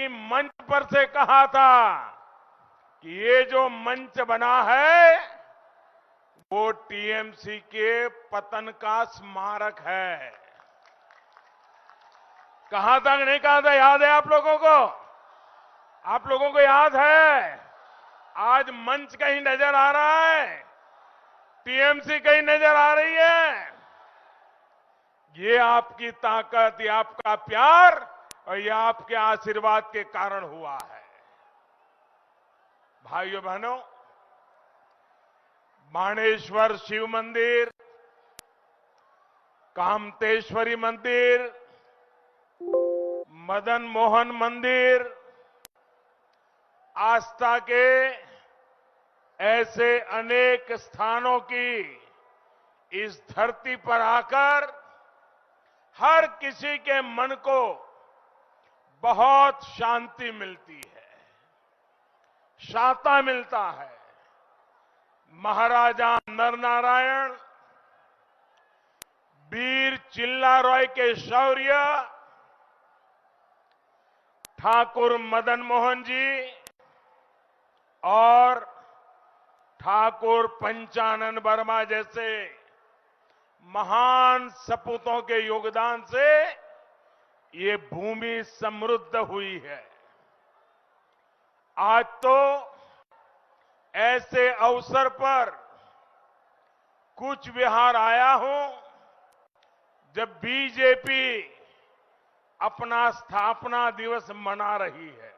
इसी मंच पर से कहा था कि ये जो मंच बना है वो टीएमसी के पतन का स्मारक है। कहा था कि नहीं कहा था, याद है आप लोगों को? आप लोगों को याद है? आज मंच कहीं नजर आ रहा है, टीएमसी कहीं नजर आ रही है। ये आपकी ताकत, ये आपका प्यार और ये आपके आशीर्वाद के कारण हुआ है। भाइयों बहनों, बाणेश्वर शिव मंदिर, कामतेश्वरी मंदिर, मदन मोहन मंदिर, आस्था के ऐसे अनेक स्थानों की इस धरती पर आकर हर किसी के मन को बहुत शांति मिलती है, शांता मिलता है। महाराजा नरनारायण, वीर चिल्ला रॉय के शौर्य, ठाकुर मदन मोहन जी और ठाकुर पंचानन वर्मा जैसे महान सपूतों के योगदान से ये भूमि समृद्ध हुई है। आज तो ऐसे अवसर पर कूच विहार आया हूं जब बीजेपी अपना स्थापना दिवस मना रही है।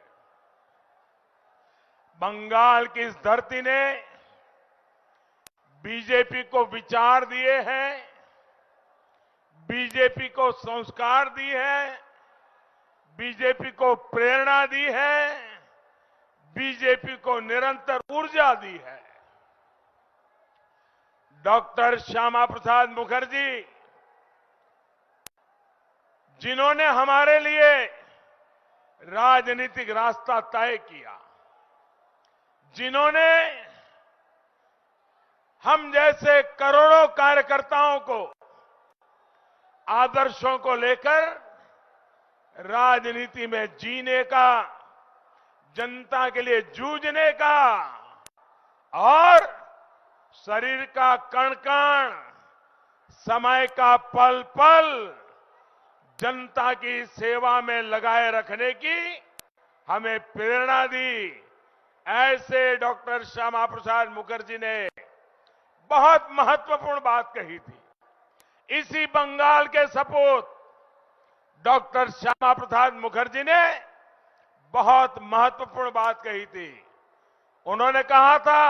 बंगाल की इस धरती ने बीजेपी को विचार दिए हैं, बीजेपी को संस्कार दी है, बीजेपी को प्रेरणा दी है, बीजेपी को निरंतर ऊर्जा दी है। डॉक्टर श्यामा प्रसाद मुखर्जी, जिन्होंने हमारे लिए राजनीतिक रास्ता तय किया, जिन्होंने हम जैसे करोड़ों कार्यकर्ताओं को आदर्शों को लेकर राजनीति में जीने का, जनता के लिए जूझने का और शरीर का कण कण, समय का पल पल जनता की सेवा में लगाए रखने की हमें प्रेरणा दी। ऐसे डॉक्टर श्यामा प्रसाद मुखर्जी ने बहुत महत्वपूर्ण बात कही थी। इसी बंगाल के सपूत डॉक्टर श्यामा प्रसाद मुखर्जी ने बहुत महत्वपूर्ण बात कही थी। उन्होंने कहा था,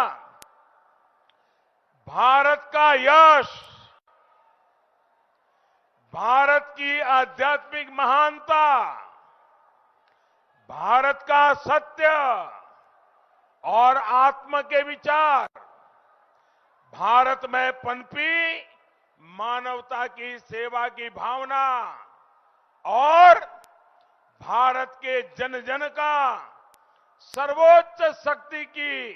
भारत का यश, भारत की आध्यात्मिक महानता, भारत का सत्य और आत्म के विचार, भारत में पनपी मानवता की सेवा की भावना और भारत के जन जन का सर्वोच्च शक्ति की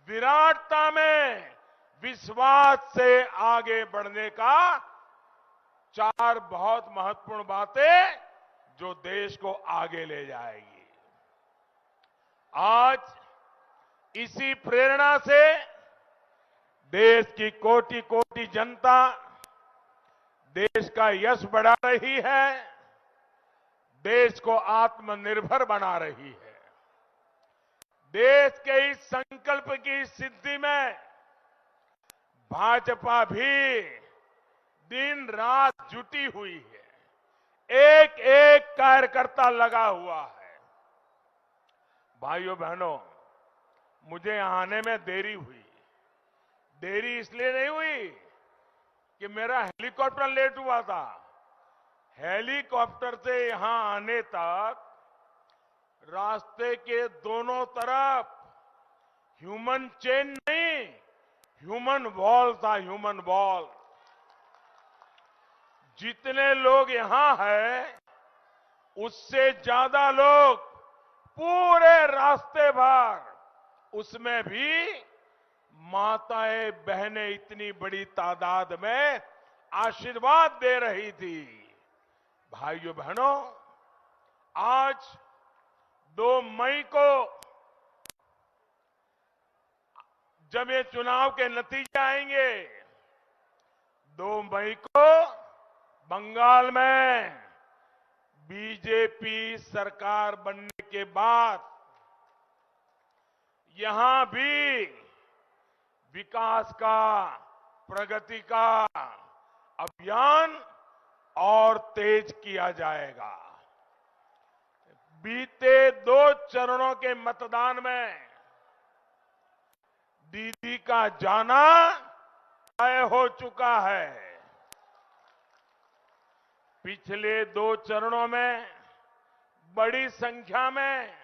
विराटता में विश्वास से आगे बढ़ने का चार बहुत महत्वपूर्ण बातें जो देश को आगे ले जाएगी। आज इसी प्रेरणा से देश की कोटि कोटि जनता देश का यश बढ़ा रही है, देश को आत्मनिर्भर बना रही है। देश के इस संकल्प की सिद्धि में भाजपा भी दिन रात जुटी हुई है, एक एक कार्यकर्ता लगा हुआ है। भाइयों बहनों, मुझे यहां आने में देरी हुई। देरी इसलिए नहीं हुई कि मेरा हेलीकॉप्टर लेट हुआ था। हेलीकॉप्टर से यहां आने तक रास्ते के दोनों तरफ ह्यूमन चेन नहीं, ह्यूमन वॉल था, ह्यूमन वॉल। जितने लोग यहां हैं उससे ज्यादा लोग पूरे रास्ते भर, उसमें भी माताएं बहनें इतनी बड़ी तादाद में आशीर्वाद दे रही थी। भाइयों बहनों, आज 2 मई को जब ये चुनाव के नतीजे आएंगे, 2 मई को बंगाल में बीजेपी सरकार बनने के बाद यहां भी विकास का, प्रगति का अभियान और तेज किया जाएगा। बीते 2 चरणों के मतदान में दीदी का जाना तय हो चुका है। पिछले 2 चरणों में बड़ी संख्या में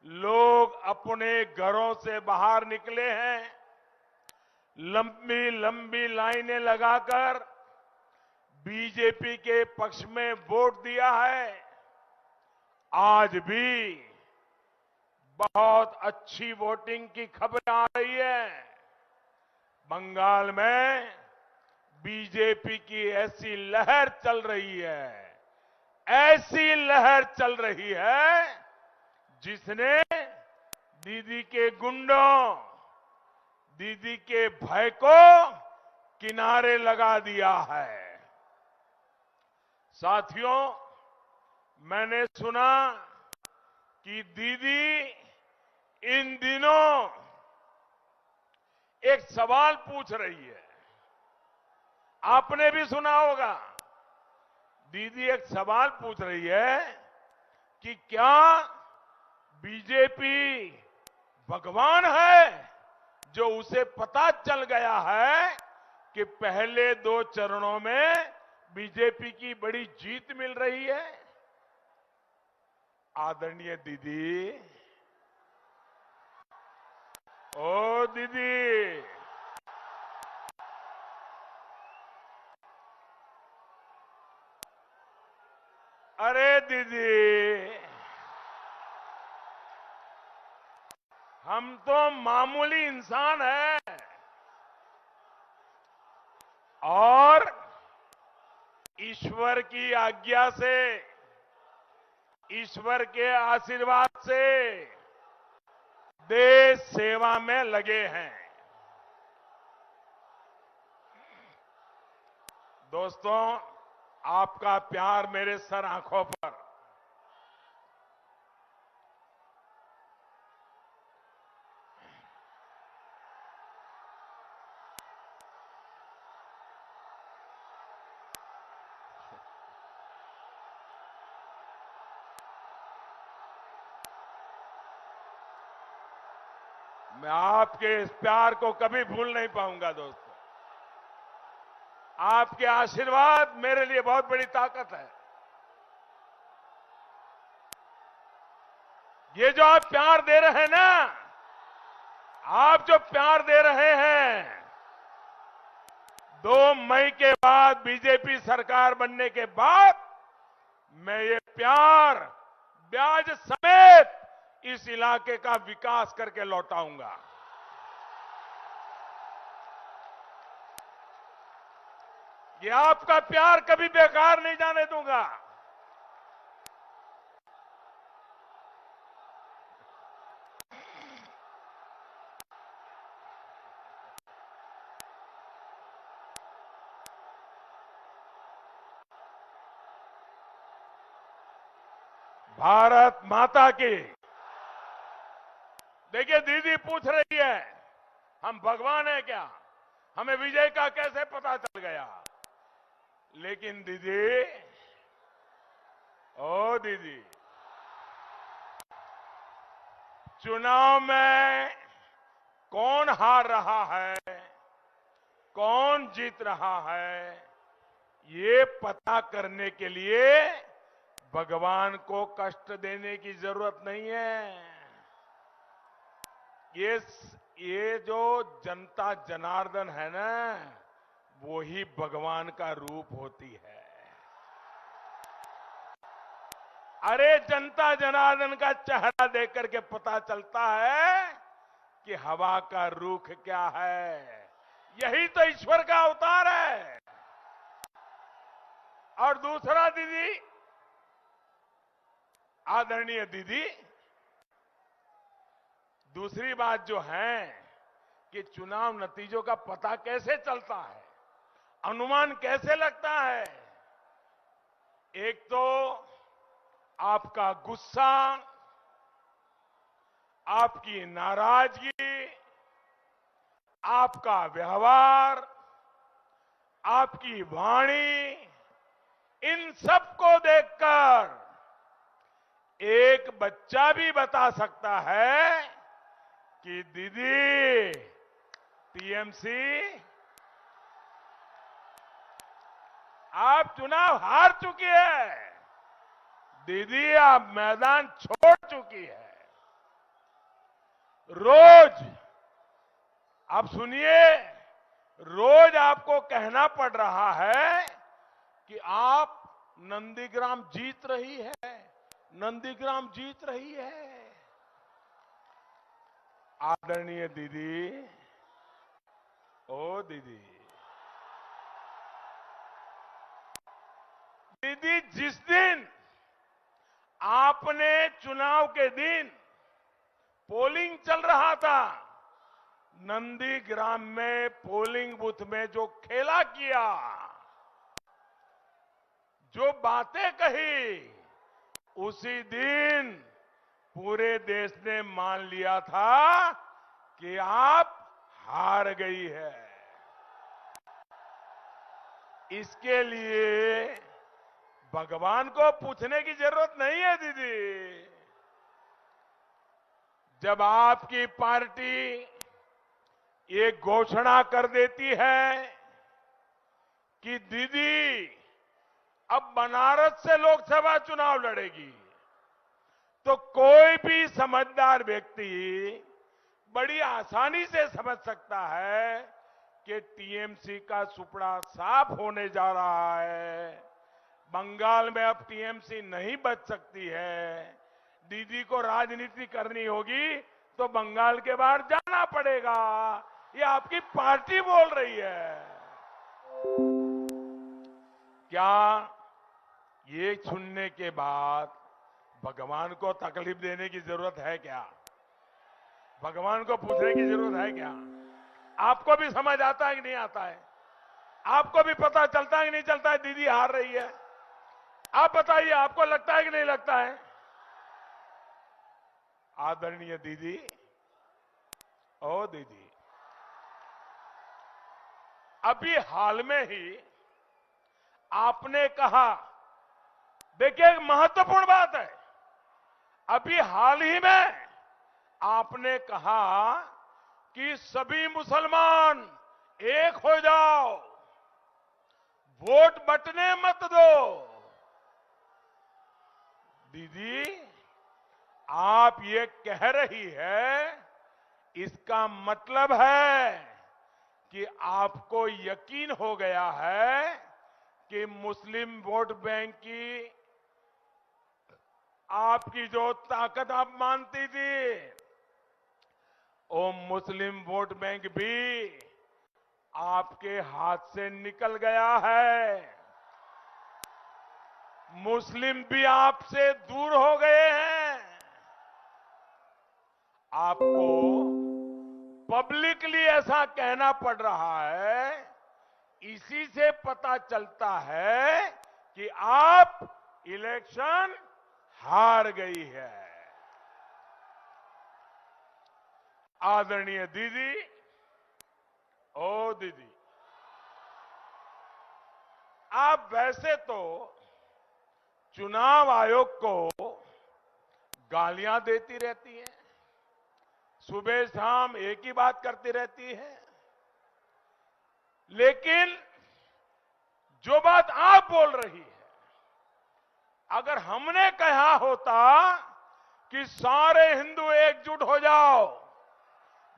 लोग अपने घरों से बाहर निकले हैं, लंबी लंबी लाइनें लगाकर बीजेपी के पक्ष में वोट दिया है। आज भी बहुत अच्छी वोटिंग की खबरें आ रही है। बंगाल में बीजेपी की ऐसी लहर चल रही है, ऐसी लहर चल रही है जिसने दीदी के गुंडों, दीदी के भय को किनारे लगा दिया है। साथियों, मैंने सुना कि दीदी इन दिनों एक सवाल पूछ रही है। आपने भी सुना होगा, दीदी एक सवाल पूछ रही है कि क्या बीजेपी भगवान है, जो उसे पता चल गया है कि पहले 2 चरणों में बीजेपी की बड़ी जीत मिल रही है। आदरणीय दीदी, ओ दीदी, अरे दीदी, हम तो मामूली इंसान हैं और ईश्वर की आज्ञा से, ईश्वर के आशीर्वाद से देश सेवा में लगे हैं। दोस्तों, आपका प्यार मेरे सर आंखों पर, मैं आपके इस प्यार को कभी भूल नहीं पाऊंगा। दोस्तों, आपके आशीर्वाद मेरे लिए बहुत बड़ी ताकत है। ये जो आप प्यार दे रहे हैं ना, आप जो प्यार दे रहे हैं, 2 मई के बाद बीजेपी सरकार बनने के बाद मैं ये प्यार ब्याज समेत इस इलाके का विकास करके लौटाऊंगा। ये आपका प्यार कभी बेकार नहीं जाने दूंगा। भारत माता की। देखिए, दीदी पूछ रही है, हम भगवान हैं क्या, हमें विजय का कैसे पता चल गया। लेकिन दीदी, ओ दीदी, चुनाव में कौन हार रहा है, कौन जीत रहा है, ये पता करने के लिए भगवान को कष्ट देने की जरूरत नहीं है। ये जो जनता जनार्दन है ना, वो ही भगवान का रूप होती है। अरे, जनता जनार्दन का चेहरा देख करके पता चलता है कि हवा का रुख क्या है। यही तो ईश्वर का अवतार है। और दूसरा दीदी, आदरणीय दीदी, दूसरी बात जो है कि चुनाव नतीजों का पता कैसे चलता है, अनुमान कैसे लगता है। एक तो आपका गुस्सा, आपकी नाराजगी, आपका व्यवहार, आपकी वाणी, इन सबको देखकर एक बच्चा भी बता सकता है कि दीदी टीएमसी आप चुनाव हार चुकी है, दीदी आप मैदान छोड़ चुकी है। रोज आप सुनिए, रोज आपको कहना पड़ रहा है कि आप नंदीग्राम जीत रही है, नंदीग्राम जीत रही है। आदरणीय दीदी, ओ दीदी, दीदी जिस दिन आपने चुनाव के दिन पोलिंग चल रहा था, नंदीग्राम में पोलिंग बूथ में जो खेला किया, जो बातें कही, उसी दिन पूरे देश ने मान लिया था कि आप हार गई है। इसके लिए भगवान को पूछने की जरूरत नहीं है दीदी। जब आपकी पार्टी ये घोषणा कर देती है कि दीदी अब बनारस से लोकसभा चुनाव लड़ेगी, तो कोई भी समझदार व्यक्ति बड़ी आसानी से समझ सकता है कि टीएमसी का सुपड़ा साफ होने जा रहा है। बंगाल में अब टीएमसी नहीं बच सकती है। दीदी को राजनीति करनी होगी तो बंगाल के बाहर जाना पड़ेगा, ये आपकी पार्टी बोल रही है। क्या ये सुनने के बाद भगवान को तकलीफ देने की जरूरत है क्या? भगवान को पूछने की जरूरत है क्या? आपको भी समझ आता है कि नहीं आता है? आपको भी पता चलता है कि नहीं चलता है दीदी हार रही है? आप बताइए, आपको लगता है कि नहीं लगता है? आदरणीय दीदी, ओ दीदी, अभी हाल में ही आपने कहा, देखिए एक महत्वपूर्ण बात है, अभी हाल ही में आपने कहा कि सभी मुसलमान एक हो जाओ, वोट बंटने मत दो। दीदी, आप ये कह रही है, इसका मतलब है कि आपको यकीन हो गया है कि मुस्लिम वोट बैंक की आपकी जो ताकत आप मानती थी, वो मुस्लिम वोट बैंक भी आपके हाथ से निकल गया है। मुस्लिम भी आपसे दूर हो गए हैं। आपको पब्लिकली ऐसा कहना पड़ रहा है, इसी से पता चलता है कि आप इलेक्शन हार गई है। आदरणीय दीदी, ओ दीदी, आप वैसे तो चुनाव आयोग को गालियां देती रहती हैं, सुबह शाम एक ही बात करती रहती है, लेकिन जो बात आप बोल रही है, अगर हमने कहा होता कि सारे हिंदू एकजुट हो जाओ,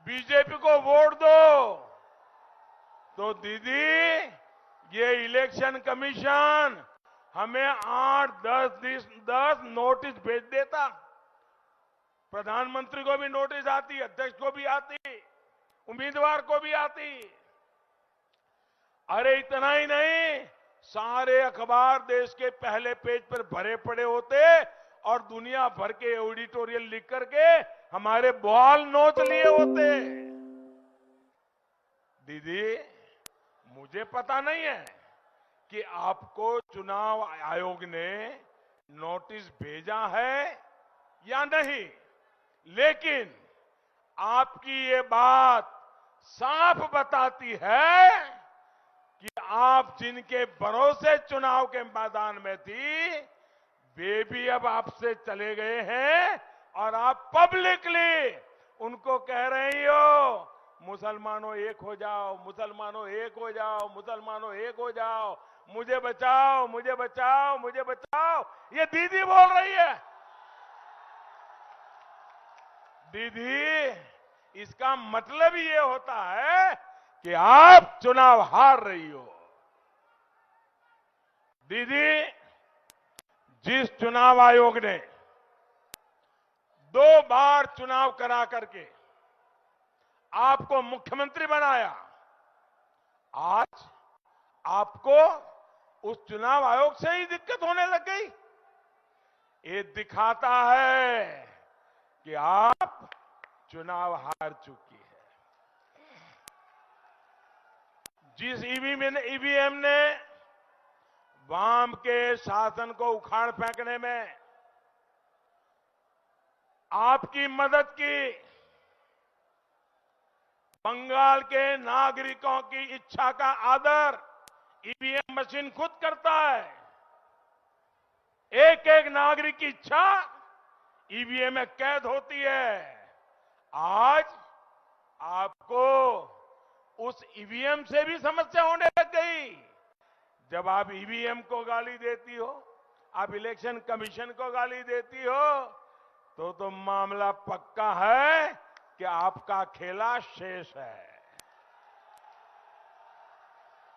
बीजेपी को वोट दो, तो दीदी ये इलेक्शन कमीशन हमें 8-10 नोटिस भेज देता। प्रधानमंत्री को भी नोटिस आती, अध्यक्ष को भी आती, उम्मीदवार को भी आती। अरे इतना ही नहीं, सारे अखबार देश के पहले पेज पर भरे पड़े होते और दुनिया भर के एडिटोरियल लिख करके हमारे बाल नोच लिए होते। दीदी, मुझे पता नहीं है कि आपको चुनाव आयोग ने नोटिस भेजा है या नहीं, लेकिन आपकी ये बात साफ बताती है कि आप जिनके भरोसे चुनाव के मैदान में थी, वे भी अब आपसे चले गए हैं और आप पब्लिकली उनको कह रही हो, मुसलमानों एक हो जाओ, मुसलमानों एक हो जाओ, मुसलमानों एक हो जाओ, मुझे बचाओ, मुझे बचाओ, मुझे बचाओ। ये दीदी बोल रही है। दीदी, इसका मतलब ये होता है कि आप चुनाव हार रही हो। दीदी, जिस चुनाव आयोग ने 2 बार चुनाव करा करके आपको मुख्यमंत्री बनाया, आज आपको उस चुनाव आयोग से ही दिक्कत होने लग गई। ये दिखाता है कि आप चुनाव हार चुकी है। जिस ईवीएम ने वाम के शासन को उखाड़ फेंकने में आपकी मदद की, बंगाल के नागरिकों की इच्छा का आदर ईवीएम मशीन खुद करता है। एक एक नागरिक की इच्छा ईवीएम में कैद होती है। आज आपको उस ईवीएम से भी समस्या होने लग गई। जब आप ईवीएम को गाली देती हो, आप इलेक्शन कमीशन को गाली देती हो, तो मामला पक्का है कि आपका खेला शेष है।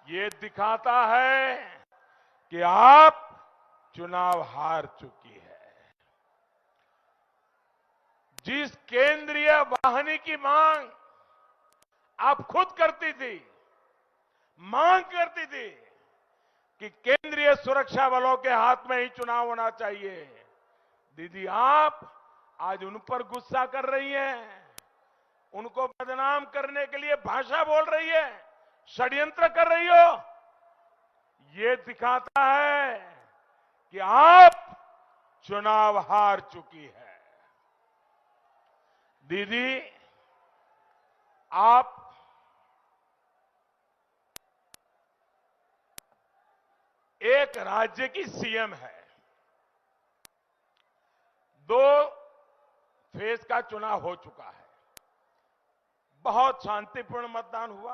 ये दिखाता है कि आप चुनाव हार चुकी है। जिस केंद्रीय वाहिनी की मांग आप खुद करती थी, मांग करती थी कि केंद्रीय सुरक्षा बलों के हाथ में ही चुनाव होना चाहिए, दीदी आप आज उन पर गुस्सा कर रही हैं, उनको बदनाम करने के लिए भाषा बोल रही है, षड्यंत्र कर रही हो। ये दिखाता है कि आप चुनाव हार चुकी है। दीदी, आप एक राज्य की सीएम है। 2 फेज का चुनाव हो चुका है। बहुत शांतिपूर्ण मतदान हुआ।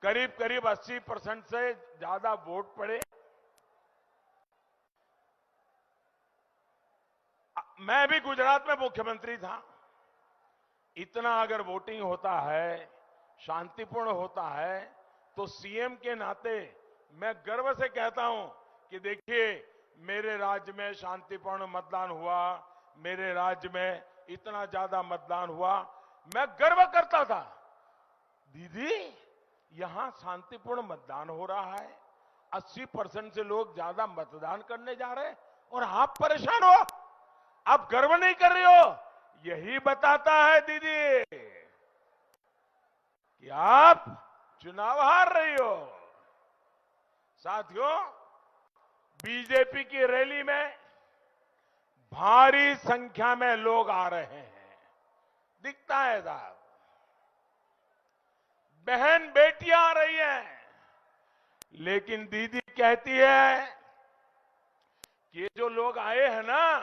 करीब करीब 80% से ज्यादा वोट पड़े। मैं भी गुजरात में मुख्यमंत्री था। इतना अगर वोटिंग होता है, शांतिपूर्ण होता है, तो सीएम के नाते मैं गर्व से कहता हूं कि देखिए मेरे राज्य में शांतिपूर्ण मतदान हुआ, मेरे राज्य में इतना ज्यादा मतदान हुआ, मैं गर्व करता था। दीदी, यहां शांतिपूर्ण मतदान हो रहा है, 80% से लोग ज्यादा मतदान करने जा रहे हैं और आप परेशान हो, आप गर्व नहीं कर रहे हो। यही बताता है दीदी कि आप चुनाव हार रही हो। साथियों, बीजेपी की रैली में भारी संख्या में लोग आ रहे हैं, दिखता है साहब। बहन बेटियां आ रही हैं, लेकिन दीदी कहती है कि ये जो लोग आए हैं ना,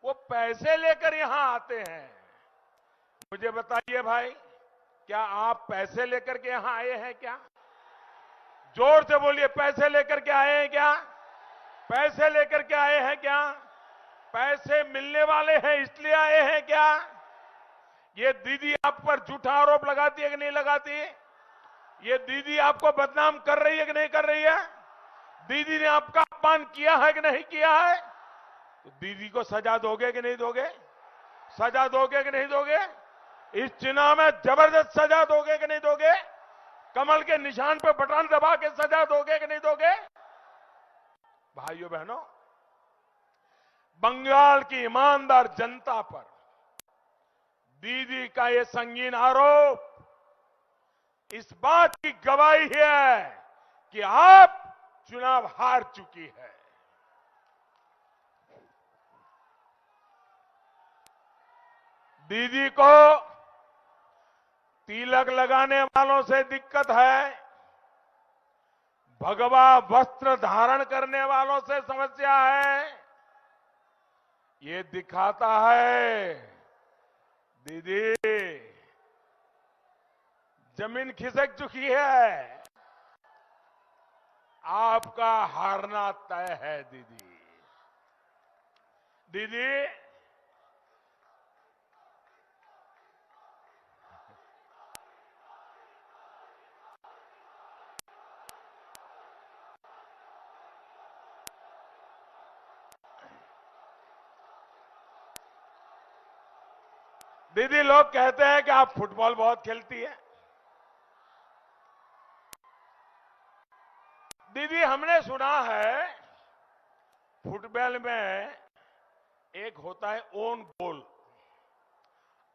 वो पैसे लेकर यहां आते हैं। मुझे बताइए भाई, क्या आप पैसे लेकर के यहां आए हैं क्या? जोर से बोलिए, पैसे लेकर के आए हैं क्या? पैसे लेकर के आए हैं क्या? पैसे मिलने वाले हैं इसलिए आए हैं क्या? ये दीदी आप पर झूठा आरोप लगाती है कि नहीं लगाती? ये दीदी आपको बदनाम कर रही है कि नहीं कर रही है? दीदी ने आपका अपमान किया है कि नहीं किया है? तो दीदी को सजा दोगे कि नहीं दोगे? सजा दोगे कि नहीं दोगे? इस चुनाव में जबरदस्त सजा दोगे कि नहीं दोगे? कमल के निशान पे बटन दबा के सजा दोगे कि नहीं दोगे? भाइयों बहनों, बंगाल की ईमानदार जनता पर दीदी का ये संगीन आरोप इस बात की गवाही है कि आप चुनाव हार चुकी है। दीदी को तिलक लगाने वालों से दिक्कत है, भगवा वस्त्र धारण करने वालों से समस्या है। ये दिखाता है दीदी जमीन खिसक चुकी है, आपका हारना तय है दीदी। दीदी दीदी लोग कहते हैं कि आप फुटबॉल बहुत खेलती है। दीदी हमने सुना है फुटबॉल में एक होता है ओन गोल।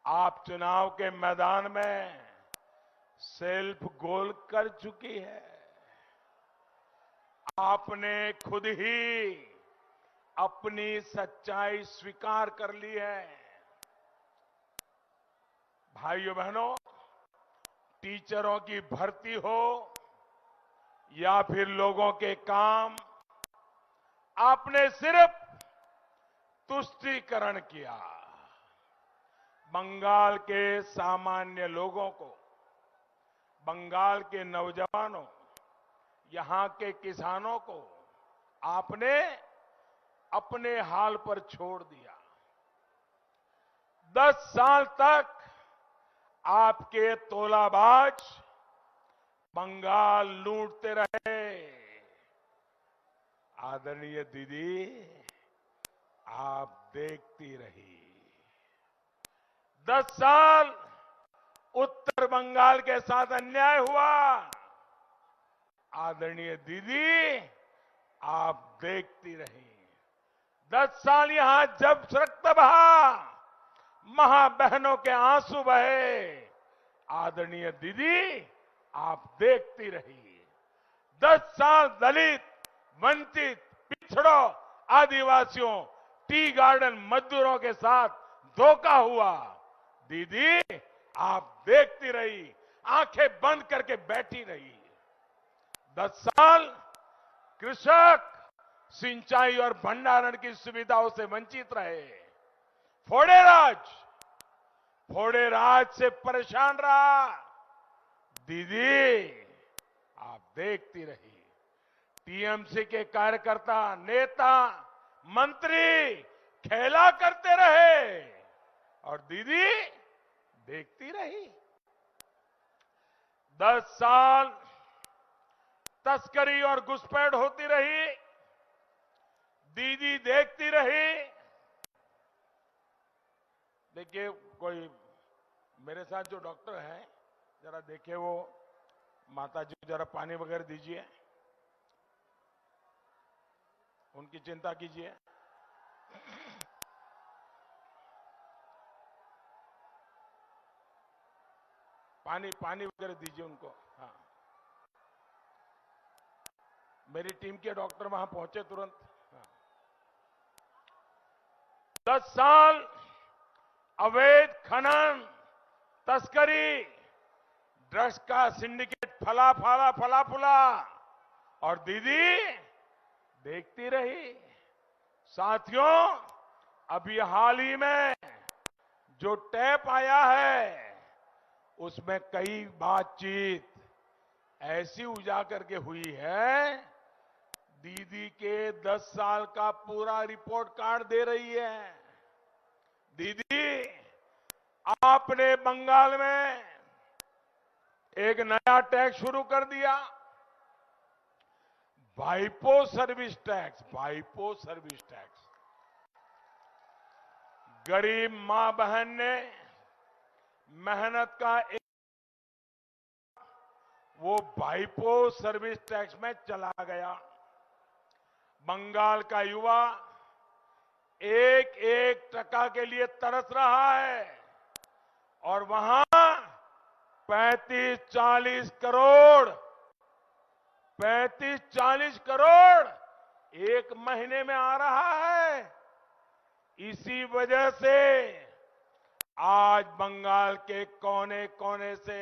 आप चुनाव के मैदान में सेल्फ गोल कर चुकी है। आपने खुद ही अपनी सच्चाई स्वीकार कर ली है। भाइयों बहनों, टीचरों की भर्ती हो या फिर लोगों के काम, आपने सिर्फ तुष्टीकरण किया। बंगाल के सामान्य लोगों को, बंगाल के नौजवानों, यहां के किसानों को आपने अपने हाल पर छोड़ दिया। 10 साल तक आपके तोलाबाज बंगाल लूटते रहे। आदरणीय दीदी, आप देखती रही। 10 साल उत्तर बंगाल के साथ अन्याय हुआ। आदरणीय दीदी, आप देखती रही। 10 साल यहां जब रक्त बहा, मां बहनों के आंसू बहे। आदरणीय दीदी, आप देखती रही। 10 साल दलित, वंचित, पिछड़ों, आदिवासियों, टी गार्डन मजदूरों के साथ धोखा हुआ। दीदी, आप देखती रही, आंखें बंद करके बैठी रही। 10 साल कृषक सिंचाई और भंडारण की सुविधाओं से वंचित रहे। फोड़े राज से परेशान रहा। दीदी, आप देखती रही। टीएमसी के कार्यकर्ता, नेता, मंत्री खेला करते रहे और दीदी देखती रही। 10 साल तस्करी और घुसपैठ होती रही। दीदी देखती रही। देखिए, कोई मेरे साथ जो डॉक्टर हैं, जरा देखिए, वो माता जी जरा पानी वगैरह दीजिए, उनकी चिंता कीजिए। पानी वगैरह दीजिए उनको। हाँ, मेरी टीम के डॉक्टर वहां पहुंचे तुरंत। हाँ। 10 साल अवैध खनन, तस्करी, ड्रग्स का सिंडिकेट फला फूला और दीदी देखती रही। साथियों, अभी हाल ही में जो टैप आया है, उसमें कई बातचीत ऐसी उजागर के हुई है, दीदी के 10 साल का पूरा रिपोर्ट कार्ड दे रही है। दीदी, आपने बंगाल में एक नया टैक्स शुरू कर दिया, वाइपो सर्विस टैक्स। वाइपो सर्विस टैक्स गरीब मां बहन ने मेहनत का वो वाइपो सर्विस टैक्स में चला गया। बंगाल का युवा एक एक टका के लिए तरस रहा है। और वहां 35-40 करोड़ एक महीने में आ रहा है। इसी वजह से आज बंगाल के कोने कोने से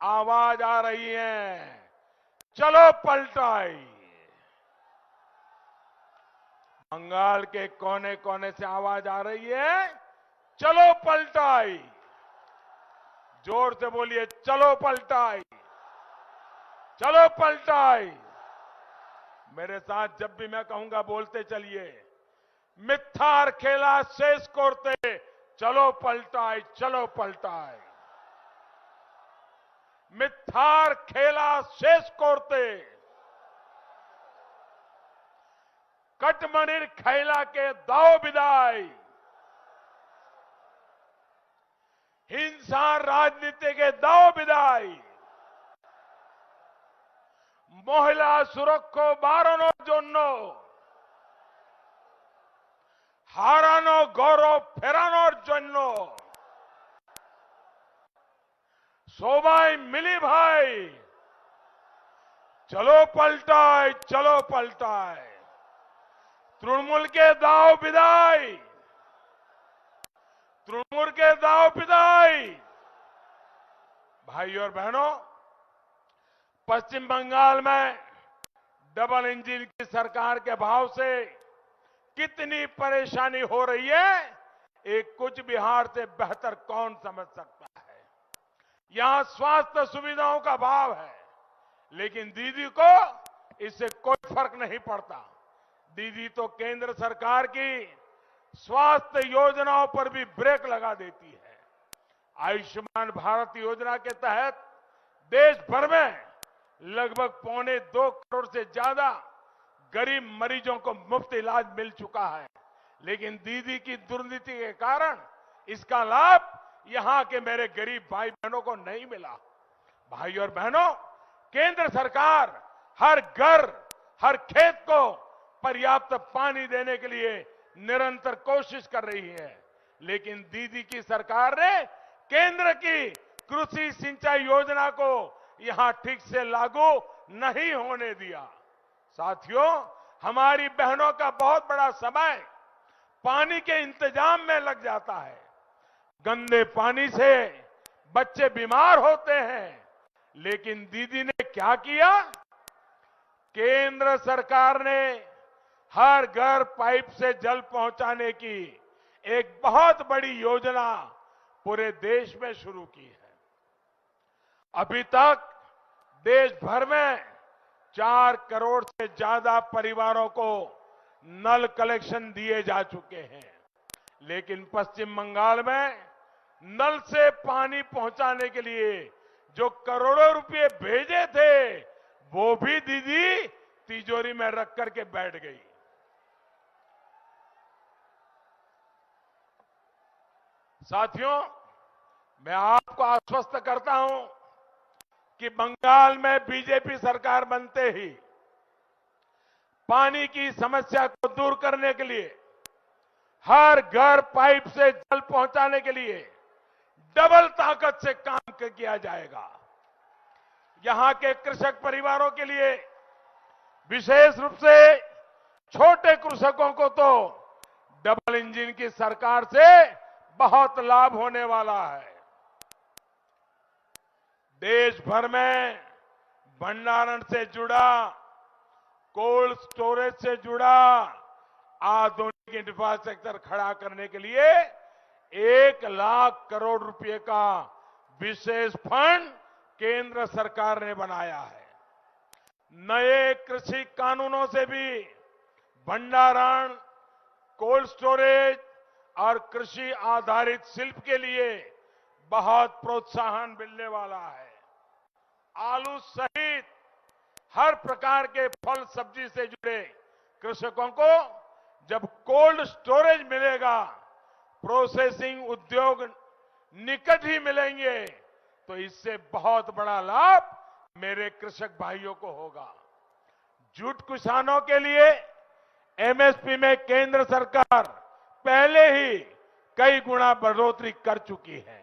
आवाज आ रही है, चलो पलटाई। बंगाल के कोने कोने से आवाज आ रही है, चलो पलटाई। जोर से बोलिए, चलो पलटाई, चलो पलटाई। मेरे साथ जब भी मैं कहूंगा बोलते चलिए, मिथ्यार खेला शेष कोरते, चलो पलटाई, चलो पलटाई। मिथ्यार खेला शेष कोरते, कटमनिर खैला के दाव विदाई। हिंसा राजनीति के दाव विदाई। महिला सुरक्षा बारनो जोन्नो हारानो गौरव फेरानोर जोन्नो सोबाई मिली भाई, चलो पलटाई, चलो पलटाई। तृणमूल के दाव विदाई, तृणमूल के दाव विदाई। भाइयों और बहनों, पश्चिम बंगाल में डबल इंजन की सरकार के भाव से कितनी परेशानी हो रही है, एक कुछ बिहार से बेहतर कौन समझ सकता है। यहां स्वास्थ्य सुविधाओं का अभाव है, लेकिन दीदी को इससे कोई फर्क नहीं पड़ता। दीदी तो केंद्र सरकार की स्वास्थ्य योजनाओं पर भी ब्रेक लगा देती है। आयुष्मान भारत योजना के तहत देश भर में लगभग 2.25 करोड़ से ज्यादा गरीब मरीजों को मुफ्त इलाज मिल चुका है, लेकिन दीदी की दुर्नीति के कारण इसका लाभ यहां के मेरे गरीब भाई बहनों को नहीं मिला। भाइयों और बहनों, केंद्र सरकार हर घर, हर खेत को पर्याप्त पानी देने के लिए निरंतर कोशिश कर रही है, लेकिन दीदी की सरकार ने केंद्र की कृषि सिंचाई योजना को यहां ठीक से लागू नहीं होने दिया। साथियों, हमारी बहनों का बहुत बड़ा समय पानी के इंतजाम में लग जाता है। गंदे पानी से बच्चे बीमार होते हैं, लेकिन दीदी ने क्या किया? केंद्र सरकार ने हर घर पाइप से जल पहुंचाने की एक बहुत बड़ी योजना पूरे देश में शुरू की है। अभी तक देश भर में 4 करोड़ से ज्यादा परिवारों को नल कनेक्शन दिए जा चुके हैं, लेकिन पश्चिम बंगाल में नल से पानी पहुंचाने के लिए जो करोड़ों रुपए भेजे थे, वो भी दीदी तिजोरी में रख करके बैठ गई। साथियों, मैं आपको आश्वस्त करता हूं कि बंगाल में बीजेपी सरकार बनते ही पानी की समस्या को दूर करने के लिए, हर घर पाइप से जल पहुंचाने के लिए डबल ताकत से काम किया जाएगा। यहां के कृषक परिवारों के लिए, विशेष रूप से छोटे कृषकों को तो डबल इंजन की सरकार से बहुत लाभ होने वाला है। देश भर में भंडारण से जुड़ा, कोल्ड स्टोरेज से जुड़ा आधुनिक इंफ्रास्ट्रक्चर खड़ा करने के लिए 1 लाख करोड़ रुपए का विशेष फंड केंद्र सरकार ने बनाया है। नए कृषि कानूनों से भी भंडारण, कोल्ड स्टोरेज और कृषि आधारित शिल्प के लिए बहुत प्रोत्साहन मिलने वाला है। आलू सहित हर प्रकार के फल सब्जी से जुड़े कृषकों को जब कोल्ड स्टोरेज मिलेगा, प्रोसेसिंग उद्योग निकट ही मिलेंगे, तो इससे बहुत बड़ा लाभ मेरे कृषक भाइयों को होगा। जूट किसानों के लिए एमएसपी में केंद्र सरकार पहले ही कई गुना बढ़ोतरी कर चुकी है।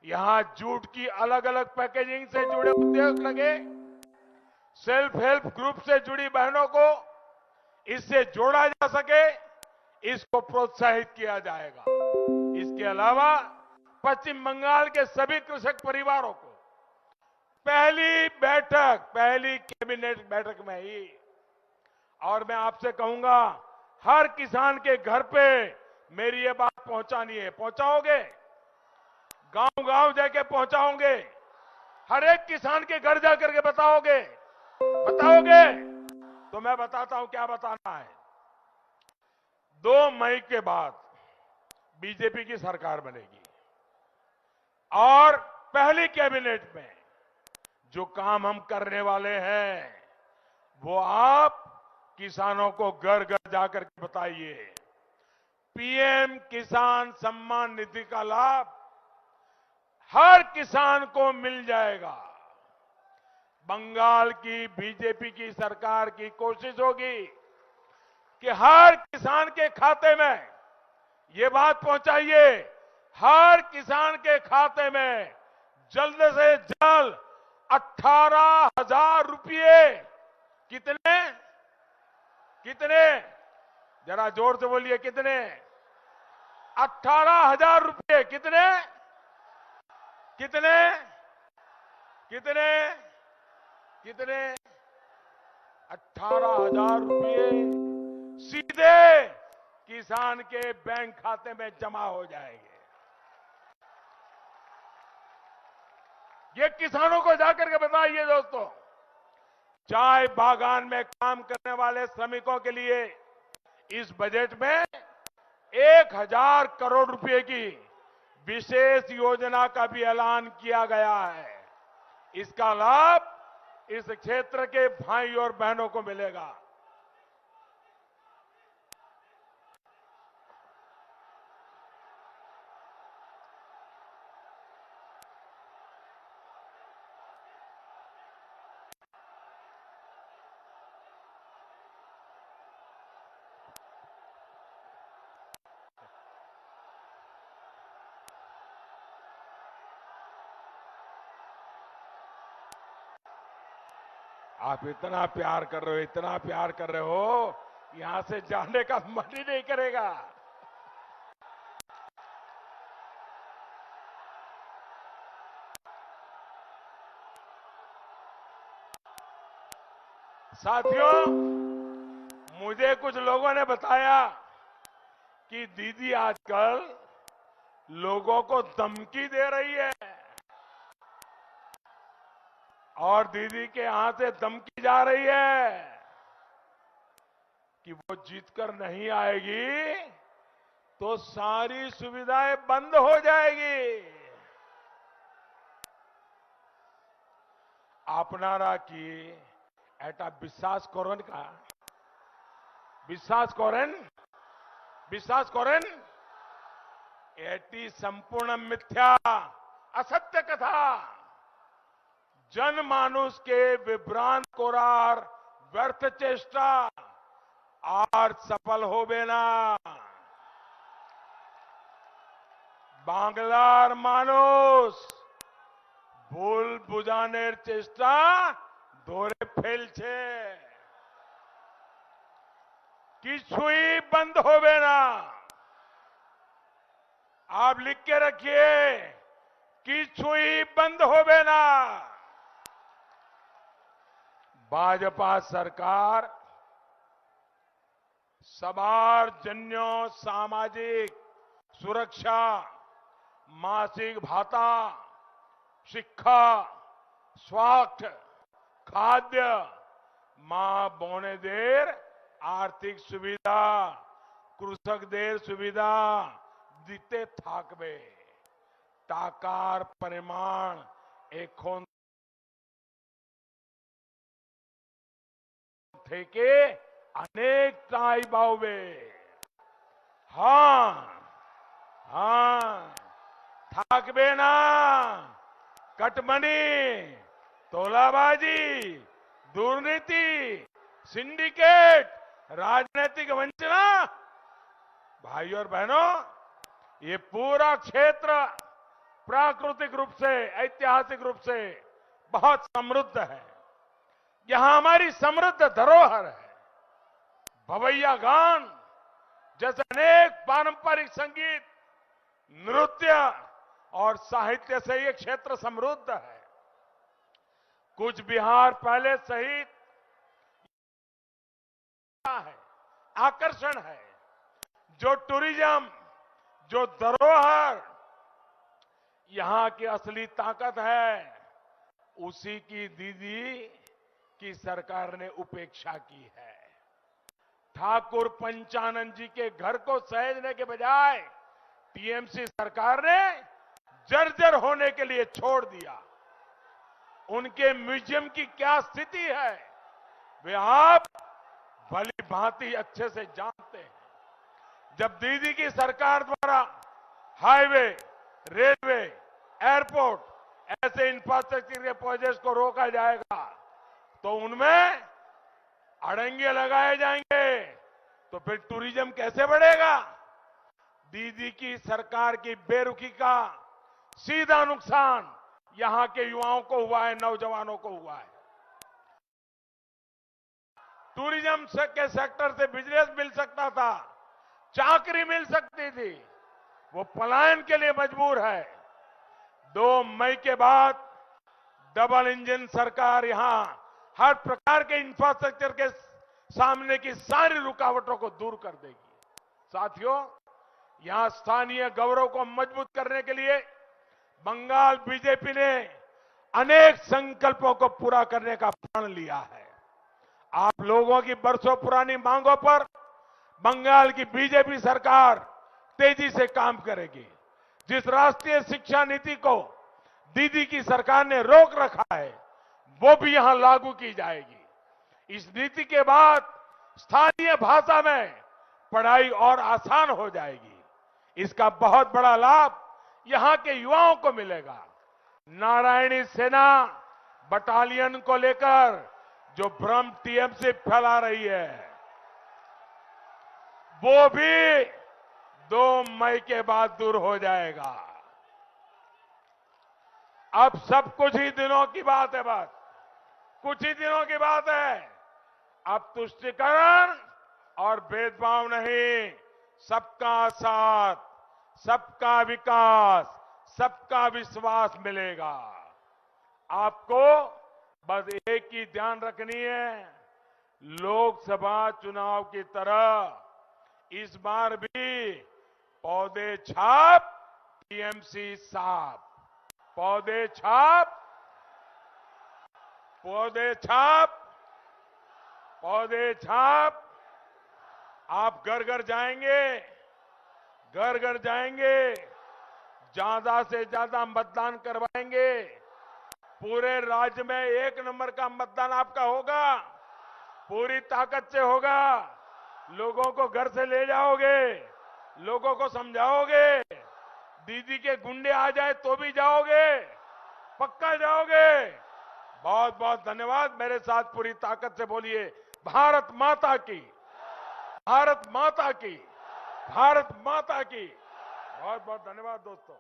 यहां जूट की अलग अलग पैकेजिंग से जुड़े उद्योग लगे, सेल्फ हेल्प ग्रुप से जुड़ी बहनों को इससे जोड़ा जा सके, इसको प्रोत्साहित किया जाएगा। इसके अलावा पश्चिम बंगाल के सभी कृषक परिवारों को पहली कैबिनेट बैठक में ही, और मैं आपसे कहूंगा हर किसान के घर पे मेरी ये बात पहुंचानी है। पहुंचाओगे? गांव गांव जाके पहुंचाओगे? हर एक किसान के घर जाकर के बताओगे? तो मैं बताता हूं क्या बताना है। 2 मई के बाद बीजेपी की सरकार बनेगी और पहली कैबिनेट में जो काम हम करने वाले हैं वो आप किसानों को घर घर जाकर के बताइए। पीएम किसान सम्मान निधि का लाभ हर किसान को मिल जाएगा। बंगाल की बीजेपी की सरकार की कोशिश होगी कि हर किसान के खाते में, ये बात पहुंचाइए, हर किसान के खाते में जल्द से जल्द 18,000 रुपये। कितने? जरा जोर से बोलिए, कितने? 18,000 रुपये। कितने? 18,000 रुपये सीधे किसान के बैंक खाते में जमा हो जाएंगे। ये किसानों को जाकर के बताइए दोस्तों। चाय बागान में काम करने वाले श्रमिकों के लिए इस बजट में 1,000 करोड़ रुपए की विशेष योजना का भी ऐलान किया गया है। इसका लाभ इस क्षेत्र के भाई और बहनों को मिलेगा। आप इतना प्यार कर रहे हो, इतना प्यार कर रहे हो, यहां से जाने का मन ही नहीं करेगा। साथियों, मुझे कुछ लोगों ने बताया कि दीदी आजकल लोगों को धमकी दे रही है और दीदी के यहां से धमकी जा रही है कि वो जीतकर नहीं आएगी तो सारी सुविधाएं बंद हो जाएगी। आपनारा की एटा विश्वास करें एटी संपूर्ण मिथ्या असत्य कथा जनमानुष के विभ्रांत कोरार व्यर्थ चेष्टा আর সফল হবে না। বাংলার মানুষ ভুল বুঝানোর চেষ্টা ধরে ফেলছে, কিছুই বন্ধ হবে না। आप लिख के रखिए, কিছুই बंद होवे ना। भाजपा सरकार समाजजन्य सामाजिक सुरक्षा, मासिक भाता, शिक्षा, स्वास्थ्य, खाद्य, मां बोने देर आर्थिक सुविधा, कृषक देर सुविधा दिते थाकबे। टाकार परिमाण एखोन থেকে অনেকটাই বাড়বে। থাকবে না कटमनी, तोलाबाजी, दुर्नीति, सिंडिकेट, राजनीतिक वंचना। भाइयों और बहनों, ये पूरा क्षेत्र प्राकृतिक रूप से, ऐतिहासिक रूप से बहुत समृद्ध है। यहां हमारी समृद्ध धरोहर है। भवैया गान जैसे अनेक पारंपरिक संगीत, नृत्य और साहित्य से ये क्षेत्र समृद्ध है। कूच बिहार पैलेस सहित है, आकर्षण है। जो टूरिज्म, जो धरोहर, यहां की असली ताकत है, उसी की दीदी की सरकार ने उपेक्षा की है। ठाकुर पंचानन जी के घर को सहेजने के बजाय टीएमसी सरकार ने जर्जर होने के लिए छोड़ दिया। उनके म्यूजियम की क्या स्थिति है, वे आप भली भांति अच्छे से जानते हैं। जब दीदी की सरकार द्वारा हाईवे, रेलवे, एयरपोर्ट ऐसे इंफ्रास्ट्रक्चर के प्रोजेक्ट्स को रोका जाएगा तो उनमें अड़ंगे लगाए जाएंगे, तो फिर टूरिज्म कैसे बढ़ेगा? दीदी की सरकार की बेरुखी का सीधा नुकसान यहां के युवाओं को हुआ है, नौजवानों को हुआ है। टूरिज्म के सेक्टर से बिजनेस मिल सकता था, चाकरी मिल सकती थी, वो पलायन के लिए मजबूर है। 2 मई के बाद डबल इंजन सरकार यहां हर प्रकार के इंफ्रास्ट्रक्चर के सामने की सारी रुकावटों को दूर कर देगी। साथियों, यहां स्थानीय गौरव को मजबूत करने के लिए बंगाल बीजेपी ने अनेक संकल्पों को पूरा करने का प्रण लिया है। आप लोगों की बरसों पुरानी मांगों पर बंगाल की बीजेपी सरकार तेजी से काम करेगी। जिस राष्ट्रीय शिक्षा नीति को दीदी की सरकार ने रोक रखा है, वो भी यहां लागू की जाएगी। इस नीति के बाद स्थानीय भाषा में पढ़ाई और आसान हो जाएगी। इसका बहुत बड़ा लाभ यहां के युवाओं को मिलेगा। नारायणी सेना बटालियन को लेकर जो भ्रम टीएमसी फैला रही है, वो भी 2 मई के बाद दूर हो जाएगा। अब सब कुछ ही दिनों की बात है, बस कुछ ही दिनों की बात है। अब तुष्टीकरण और भेदभाव नहीं, सबका साथ, सबका विकास, सबका विश्वास मिलेगा। आपको बस एक ही ध्यान रखनी है, लोकसभा चुनाव की तरह इस बार भी पौधे छाप, टीएमसी साफ। पौधे छाप, पौधे छाप, पौधे छाप। आप घर घर जाएंगे, घर घर जाएंगे, ज्यादा से ज्यादा मतदान करवाएंगे। पूरे राज्य में 1 नंबर का मतदान आपका होगा, पूरी ताकत से होगा। लोगों को घर से ले जाओगे, लोगों को समझाओगे, दीदी के गुंडे आ जाए तो भी जाओगे, पक्का जाओगे। बहुत बहुत धन्यवाद। मेरे साथ पूरी ताकत से बोलिए, भारत माता की, भारत माता की, भारत माता की। बहुत बहुत धन्यवाद दोस्तों।